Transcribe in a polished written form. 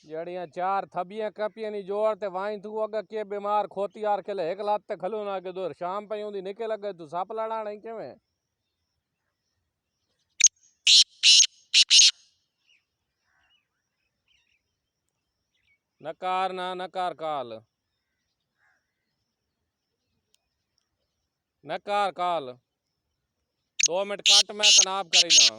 जड़ियां चार थबियां कपियां नी जोड़ ते वाई तू अगर के बीमार खोती यार के ले एक लात ते खलो ना के दूर शाम पे उंदी निके लगे तू सप लड़ा नहीं केवे नकार ना नकार काल नकार काल 2 मिनट कट मैं तनाव करी ना